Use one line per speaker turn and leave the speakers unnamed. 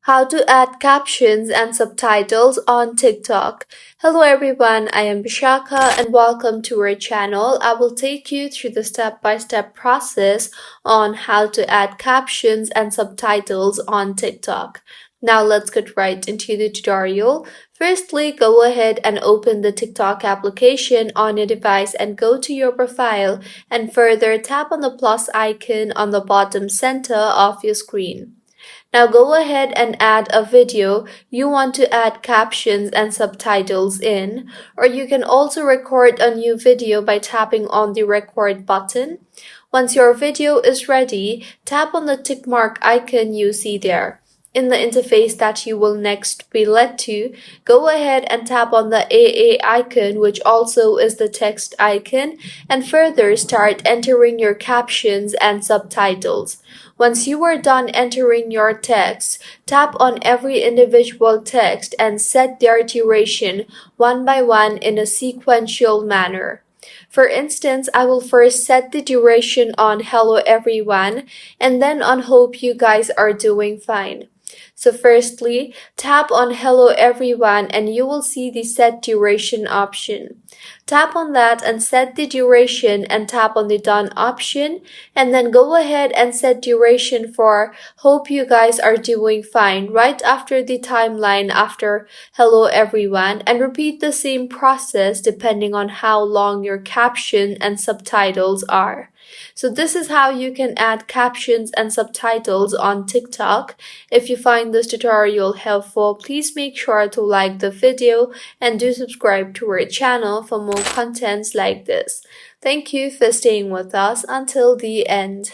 How to add captions and subtitles on TikTok. Hello everyone, I am Bishaka and welcome to our channel. I will take you through the step-by-step process on how to add captions and subtitles on TikTok. Now let's get right into the tutorial. Firstly, go ahead and open the TikTok application on your device and go to your profile and further tap on the plus icon on the bottom center of your screen. Now go ahead and add a video you want to add captions and subtitles in, or you can also record a new video by tapping on the record button. Once your video is ready, tap on the tick mark icon you see there. In the interface that you will next be led to, go ahead and tap on the AA icon, which also is the text icon, and further start entering your captions and subtitles. Once you are done entering your text, tap on every individual text and set their duration one by one in a sequential manner. For instance, I will first set the duration on hello everyone and then on hope you guys are doing fine. So firstly, tap on hello everyone and you will see the set duration option. Tap on that and set the duration and tap on the done option and then go ahead and set duration for hope you guys are doing fine right after the timeline after hello everyone, and repeat the same process depending on how long your caption and subtitles are. So this is how you can add captions and subtitles on TikTok. If you find this tutorial helpful, please make sure to like the video and do subscribe to our channel for more contents like this. Thank you for staying with us until the end.